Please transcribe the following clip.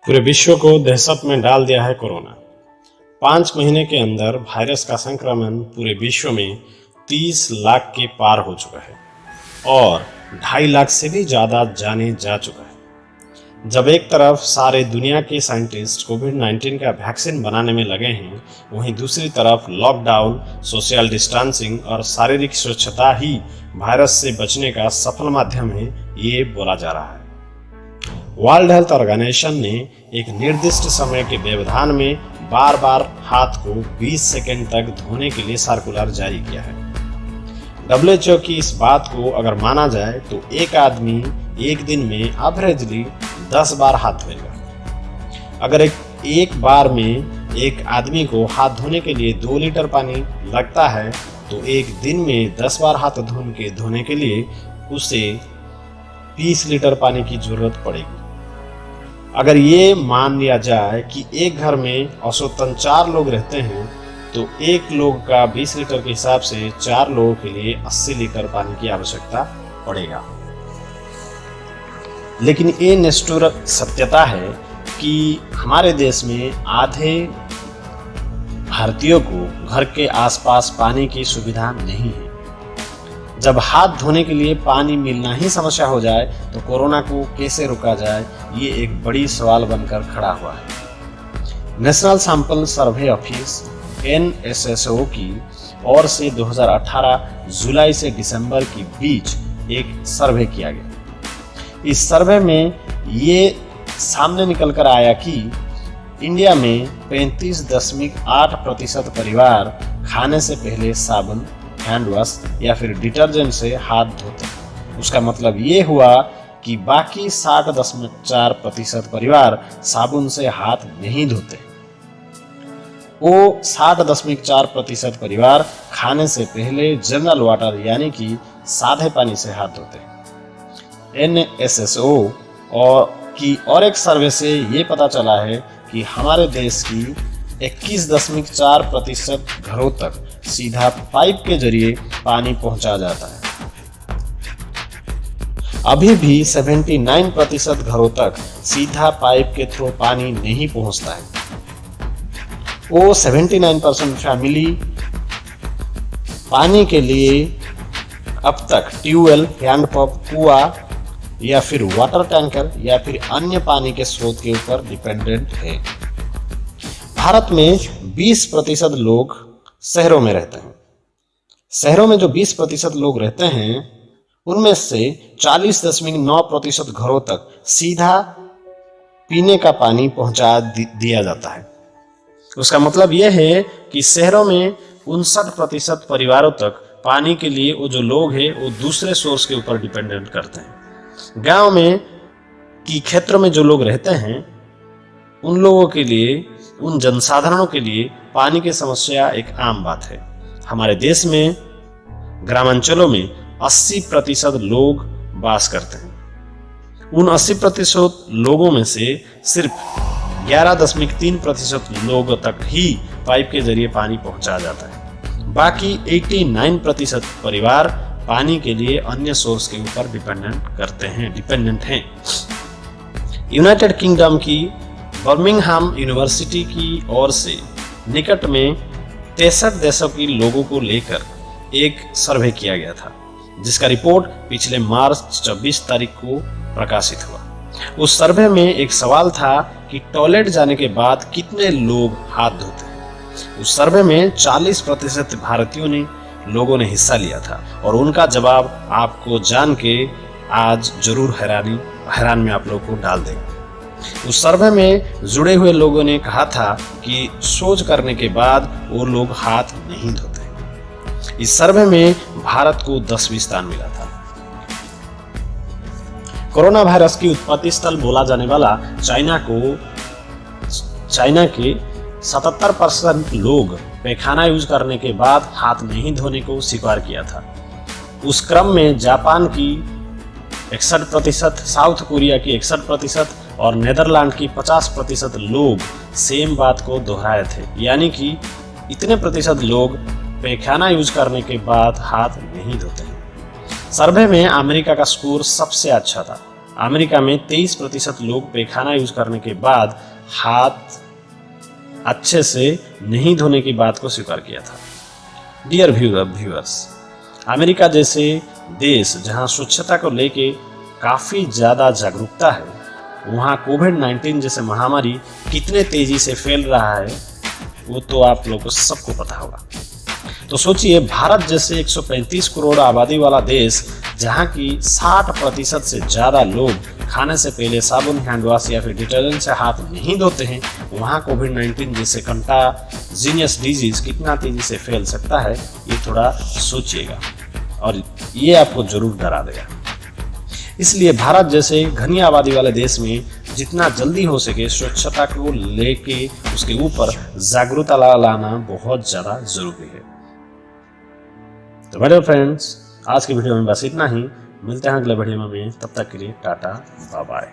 पूरे विश्व को दहशत में डाल दिया है कोरोना। 5 महीने के अंदर वायरस का संक्रमण पूरे विश्व में 30 लाख के पार हो चुका है और 2.5 लाख से भी ज़्यादा जाने जा चुका है। जब एक तरफ सारे दुनिया के साइंटिस्ट कोविड-19 का वैक्सीन बनाने में लगे हैं, वहीं दूसरी तरफ लॉकडाउन, सोशल डिस्टेंसिंग और शारीरिक स्वच्छता ही वायरस से बचने का सफल माध्यम है, ये बोला जा रहा है। वर्ल्ड हेल्थ ऑर्गेनाइजेशन ने एक निर्दिष्ट समय के व्यवधान में बार बार हाथ को 20 सेकंड तक धोने के लिए सर्कुलर जारी किया है। WHO की इस बात को अगर माना जाए तो एक आदमी एक दिन में एवरेजली 10 बार हाथ धोएगा। अगर एक बार में एक आदमी को हाथ धोने के लिए 2 लीटर पानी लगता है तो एक दिन में 10 बार हाथ धोने के लिए उसे 20 लीटर पानी की जरूरत पड़ेगी। अगर ये मान लिया जाए कि एक घर में औसतन 4 लोग रहते हैं तो एक लोग का 20 लीटर के हिसाब से 4 लोगों के लिए 80 लीटर पानी की आवश्यकता पड़ेगा। लेकिन ये निष्ठुर सत्यता है कि हमारे देश में आधे भारतीयों को घर के आसपास पानी की सुविधा नहीं है। जब हाथ धोने के लिए पानी मिलना ही समस्या हो जाए तो कोरोना को कैसे रोका जाए, ये एक बड़ी सवाल बनकर खड़ा हुआ है। National sample survey office NSSO की ओर से 2018 जुलाई से दिसंबर के बीच एक सर्वे किया गया। इस सर्वे में ये सामने निकल कर आया कि इंडिया में 35.8% परिवार खाने से पहले साबुन, हैंड वॉश या फिर डिटर्जेंट से हाथ धोते हैं। उसका मतलब ये हुआ कि बाकी 60.4% परिवार साबुन से हाथ नहीं धोते। वो 60.4% परिवार खाने से पहले जनरल वाटर यानी कि सादे पानी से हाथ धोते हैं। NSSO और एक सर्वे से ये पता चला है कि हमारे देश की 21.4% घरों तक सीधा पाइप के जरिए पानी पहुंचा जाता है। अभी भी 79% घरों तक सीधा पाइप के थ्रू पानी नहीं पहुंचता है। वो 79% फैमिली पानी के लिए अब तक ट्यूबवेल, हैंडपंप, कुआं या फिर वाटर टैंकर या फिर अन्य पानी के स्रोत के ऊपर डिपेंडेंट है। भारत में 20% लोग शहरों में रहते हैं। शहरों में जो 20% लोग रहते हैं उनमें से 40.9% घरों तक सीधा पीने का पानी पहुंचा दिया जाता है। उसका मतलब यह है कि शहरों में 59% परिवारों तक पानी के लिए वो जो लोग हैं वो दूसरे सोर्स के ऊपर डिपेंडेंट करते हैं। गांव में की क्षेत्र में जो लोग रहते हैं उन लोगों के लिए, उन जनसाधारणों के लिए पानी की समस्या एक आम बात है। हमारे देश में ग्रामांचलों में 80% लोग वास करते हैं। उन 80% लोगों में से सिर्फ 11.3% लोगों तक ही पाइप के जरिए पानी पहुंचा जाता है। बाकी 89% परिवार पानी के लिए अन्य सोर्स के ऊपर डिपेंडेंट हैं। यूनाइटेड किंगडम की बर्मिंघम यूनिवर्सिटी की ओर से निकट में 63 देशों के लोगों को लेकर एक सर्वे किया गया था, जिसका रिपोर्ट पिछले मार्च 24 तारीख को प्रकाशित हुआ। उस सर्वे में एक सवाल था कि टॉयलेट जाने के बाद कितने लोग हाथ धोते हैं। उस सर्वे में 40% भारतीयों लोगों ने हिस्सा लिया था और उनका जवाब आपको जान के आज जरूर हैरान में आप लोगों को डाल देगा। उस सर्वे में जुड़े हुए लोगों ने कहा था कि शौच करने के बाद वो लोग हाथ नहीं धोते। इस सर्वे में भारत को 10वीं स्थान मिला था। कोरोना वायरस की उत्पत्ति स्थल बोला जाने वाला चाइना के 77% लोग पैखाना यूज करने के बाद हाथ नहीं धोने को स्वीकार किया था। उस क्रम में जापान की 61%, साउथ कोरिया की 61% और नेदरलैंड की 50% लोग सेम बात को दोहराए थे, यानी कि इतने प्रतिशत लोग पैखाना यूज करने के बाद हाथ नहीं धोते हैं। सर्वे में अमेरिका का स्कोर सबसे अच्छा था। अमेरिका में 23% लोग पैखाना यूज करने के बाद हाथ अच्छे से नहीं धोने की बात को स्वीकार किया था। डियर व्यूअर्स, अमेरिका जैसे देश जहां स्वच्छता को लेके काफ़ी ज़्यादा जागरूकता है, वहाँ कोविड-19 जैसे महामारी कितने तेज़ी से फैल रहा है वो तो आप लोगों को सबको पता होगा। तो सोचिए, भारत जैसे 135 करोड़ आबादी वाला देश जहाँ की 60% से ज़्यादा लोग खाने से पहले साबुन, हैंड वॉश या फिर डिटर्जेंट से हाथ नहीं धोते हैं, वहाँ कोविड-19 जैसे कंटाजिनियस डिजीज कितना तेज़ी से फैल सकता है, ये थोड़ा सोचिएगा और ये आपको जरूर डरा देगा। इसलिए भारत जैसे घनी आबादी वाले देश में जितना जल्दी हो सके स्वच्छता को लेके उसके ऊपर जागरूकता लाना बहुत ज़्यादा जरूरी है। तो मेरे फ्रेंड्स, आज की वीडियो में बस इतना ही। मिलते हैं अगले वीडियो में, तब तक के लिए टाटा बाय बाय।